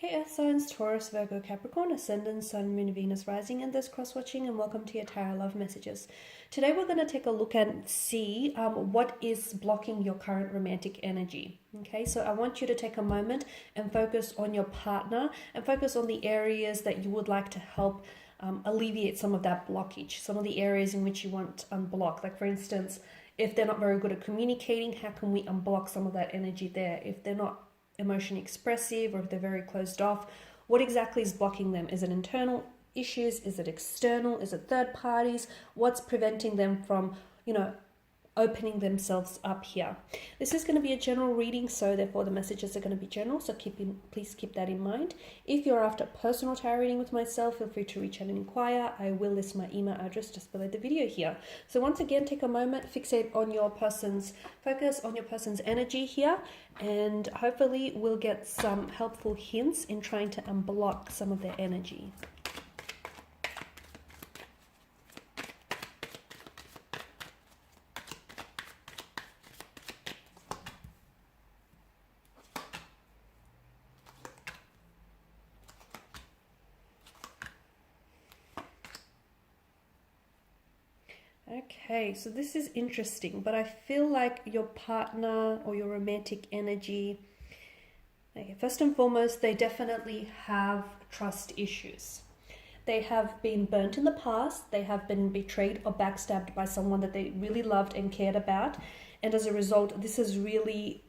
Hey Earth signs, Taurus, Virgo, Capricorn, Ascendant, Sun, Moon, Venus, Rising, and this cross-watching, and welcome to your Tarot Love Messages. Today we're going to take a look and see what is blocking your current romantic energy. Okay, so I want you to take a moment and focus on your partner and focus on the areas that you would like to help alleviate some of that blockage, some of the areas in which you want to unblock. Like for instance, if they're not very good at communicating, how can we unblock some of that energy there? If they're not emotionally expressive, or if they're very closed off, what exactly is blocking them? Is it internal issues? Is it external? Is it third parties? What's preventing them from, opening themselves up here? This is going to be a general reading, so therefore the messages are going to be general, so please keep that in mind. If you're after personal tarot reading with myself, feel free to reach out and inquire. I will list my email address just below the video here. So once again, take a moment, focus on your person's energy here, and hopefully we'll get some helpful hints in trying to unblock some of their energy. Okay, so this is interesting, but I feel like your partner or your romantic energy, okay, first and foremost, they definitely have trust issues. They have been burnt in the past, they have been betrayed or backstabbed by someone that they really loved and cared about, and as a result, this has really,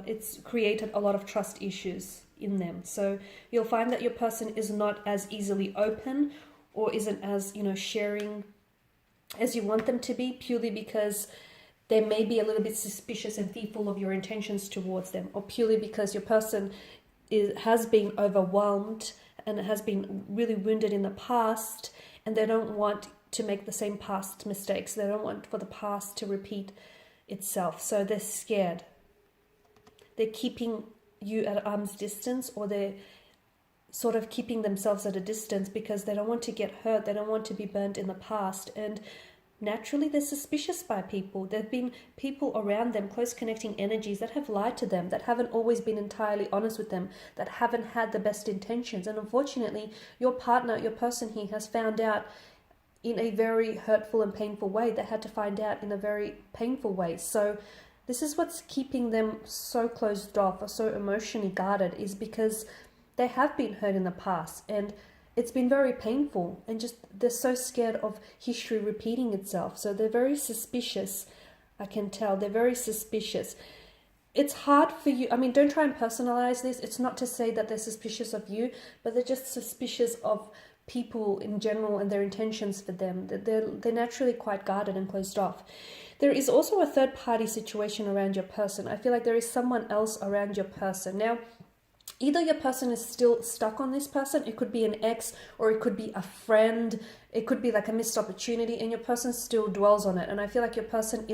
it's created a lot of trust issues in them. So you'll find that your person is not as easily open or isn't as, sharing as you want them to be, purely because they may be a little bit suspicious and fearful of your intentions towards them, or purely because your person has been overwhelmed and has been really wounded in the past, and they don't want to make the same past mistakes. They don't want for the past to repeat itself, so they're scared. They're keeping you at arm's distance, or they're sort of keeping themselves at a distance because they don't want to get hurt, they don't want to be burnt in the past, and naturally they're suspicious by people. There have been people around them, close connecting energies, that have lied to them, that haven't always been entirely honest with them, that haven't had the best intentions, and unfortunately your partner, your person here, has found out in a very hurtful and painful way. They had to find out in a very painful way. So this is what's keeping them so closed off or so emotionally guarded, is because they have been hurt in the past and it's been very painful, and just they're so scared of history repeating itself. So they're very suspicious. I can tell they're very suspicious. It's hard for you. I mean, don't try and personalize this. It's not to say that they're suspicious of you, but they're just suspicious of people in general and their intentions for them. They're naturally quite guarded and closed off. There is also a third party situation around your person. I feel like there is someone else around your person. Now, either your person is still stuck on this person, it could be an ex, or it could be a friend, it could be like a missed opportunity, and your person still dwells on it. And I feel like your person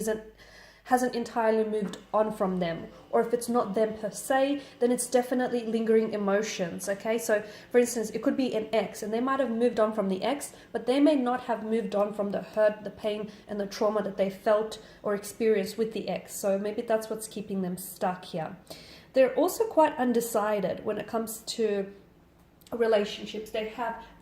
hasn't entirely moved on from them. Or if it's not them per se, then it's definitely lingering emotions. Okay, so for instance, it could be an ex, and they might have moved on from the ex, but they may not have moved on from the hurt, the pain, and the trauma that they felt or experienced with the ex. So maybe that's what's keeping them stuck here. They're also quite undecided when it comes to relationships. They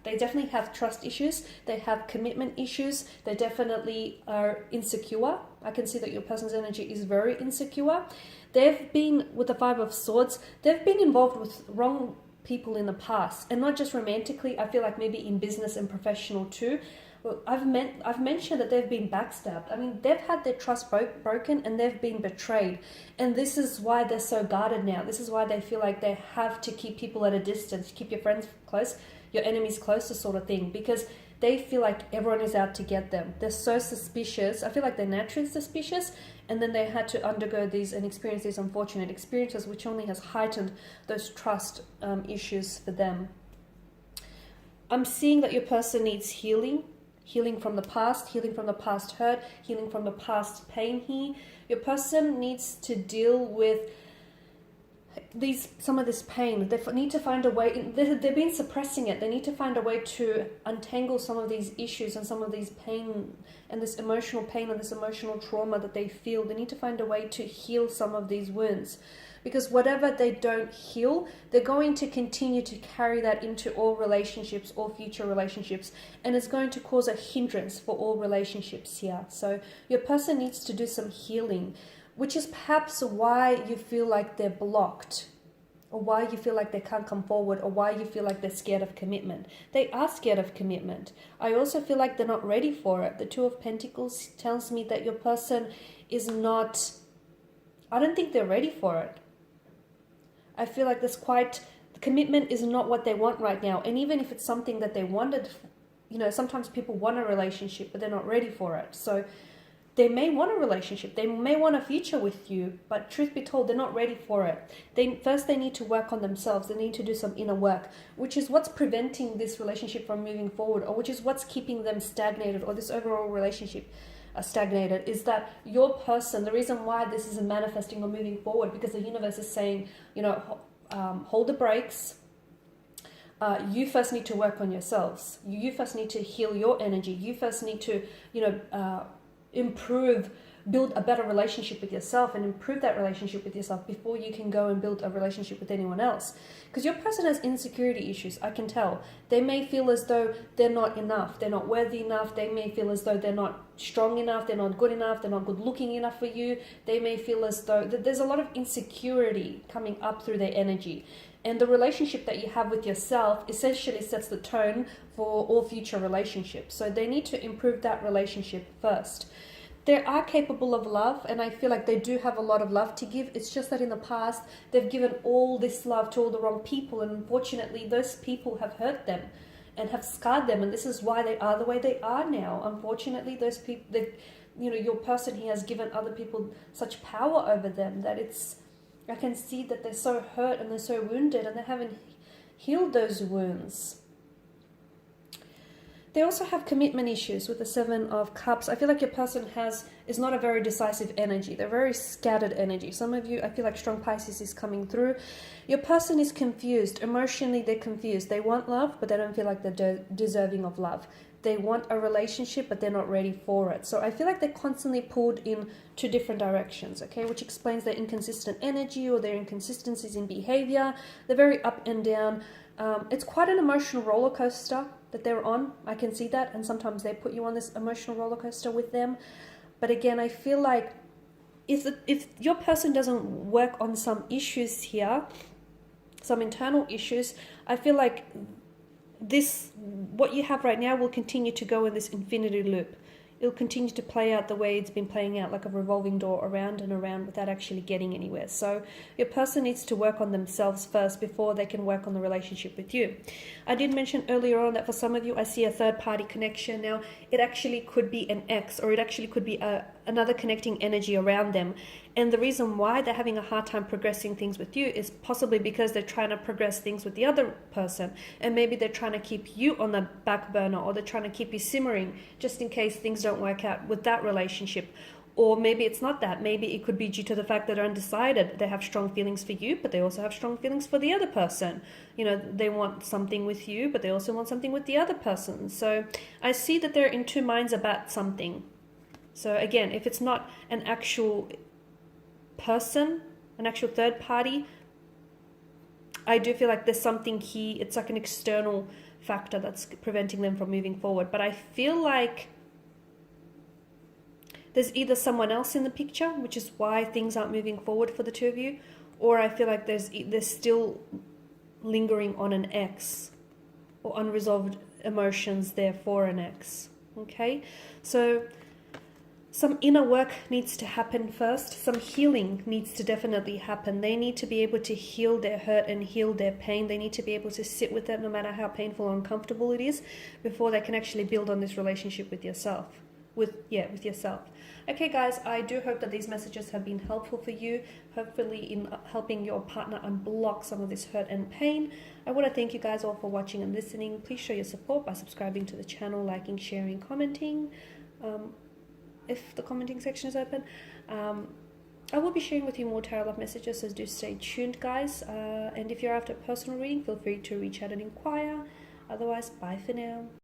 definitely have trust issues. They have commitment issues. They definitely are insecure. I can see that your person's energy is very insecure. They've been, with the Five of Swords, they've been involved with wrong people in the past, and not just romantically. I feel like maybe in business and professional too. Well, I've mentioned that they've been backstabbed. I mean, they've had their trust broken and they've been betrayed. And this is why they're so guarded now. This is why they feel like they have to keep people at a distance, keep your friends close, your enemies closer, sort of thing, because they feel like everyone is out to get them. They're so suspicious. I feel like they're naturally suspicious, and then they had to undergo these and experience these unfortunate experiences, which only has heightened those trust issues for them. I'm seeing that your person needs healing. Healing from the past hurt, healing from the past pain here. Your person needs to deal with some of this pain. They need to find a way. They've been suppressing it. They need to find a way to untangle some of these issues and some of these pain and this emotional pain and this emotional trauma that they feel. They need to find a way to heal some of these wounds. because whatever they don't heal, they're going to continue to carry that into all relationships, all future relationships, and it's going to cause a hindrance for all relationships here. So your person needs to do some healing, which is perhaps why you feel like they're blocked, or why you feel like they can't come forward, or why you feel like they're scared of commitment. They are scared of commitment. I also feel like they're not ready for it. The Two of Pentacles tells me that your person is not, I don't think they're ready for it. I feel like commitment is not what they want right now. And even if it's something that they wanted, sometimes people want a relationship, but they're not ready for it. So they may want a relationship, they may want a future with you, but truth be told, they're not ready for it. First they need to work on themselves. They need to do some inner work, which is what's preventing this relationship from moving forward, or which is what's keeping them stagnated, or this overall relationship stagnated, is that your person, the reason why this isn't manifesting or moving forward, because the universe is saying, hold the brakes. You first need to work on yourselves. You first need to heal your energy. You first need to, build a better relationship with yourself, and improve that relationship with yourself before you can go and build a relationship with anyone else. Because your person has insecurity issues, I can tell. They may feel as though they're not enough, they're not worthy enough. They may feel as though they're not strong enough, they're not good enough, they're not good looking enough for you. They may feel as though there's a lot of insecurity coming up through their energy. And the relationship that you have with yourself essentially sets the tone for all future relationships. So they need to improve that relationship first. They are capable of love, and I feel like they do have a lot of love to give. It's just that in the past, they've given all this love to all the wrong people, and unfortunately, those people have hurt them and have scarred them, and this is why they are the way they are now. Unfortunately, those people, your person here has given other people such power over them that I can see that they're so hurt and they're so wounded, and they haven't healed those wounds. They also have commitment issues with the Seven of Cups. I feel like your person is not a very decisive energy. They're very scattered energy. Some of you, I feel like strong Pisces is coming through. Your person is confused. Emotionally, they're confused. They want love, but they don't feel like they're deserving of love. They want a relationship, but they're not ready for it. So I feel like they're constantly pulled in two different directions, okay? Which explains their inconsistent energy or their inconsistencies in behavior. They're very up and down. It's quite an emotional roller coaster that they're on. I can see that, and sometimes they put you on this emotional roller coaster with them. But again, I feel like if your person doesn't work on some issues here, some internal issues, I feel like what you have right now will continue to go in this infinity loop. It'll continue to play out the way it's been playing out, like a revolving door, around and around, without actually getting anywhere. So your person needs to work on themselves first before they can work on the relationship with you. I did mention earlier on that for some of you, I see a third-party connection. Now, it actually could be an ex, or it actually could be another connecting energy around them. And the reason why they're having a hard time progressing things with you is possibly because they're trying to progress things with the other person. And maybe they're trying to keep you on the back burner, or they're trying to keep you simmering just in case things don't work out with that relationship. Or maybe it's not that. Maybe it could be due to the fact that they're undecided. They have strong feelings for you, but they also have strong feelings for the other person. They want something with you, but they also want something with the other person. So I see that they're in two minds about something. So again, if it's not an actual person, an actual third party, I do feel like there's something here. It's like an external factor that's preventing them from moving forward. But I feel like there's either someone else in the picture, which is why things aren't moving forward for the two of you, or I feel like there's still lingering on an ex, or unresolved emotions there for an ex. Okay, so some inner work needs to happen first. Some healing needs to definitely happen. They need to be able to heal their hurt and heal their pain. They need to be able to sit with it no matter how painful or uncomfortable it is, before they can actually build on this relationship with yourself. With yourself. Okay guys, I do hope that these messages have been helpful for you, hopefully in helping your partner unblock some of this hurt and pain. I want to thank you guys all for watching and listening. Please show your support by subscribing to the channel, liking, sharing, commenting, if the commenting section is open. I will be sharing with you more tarot love messages, so do stay tuned guys. And if you're after a personal reading, feel free to reach out and inquire. Otherwise, bye for now.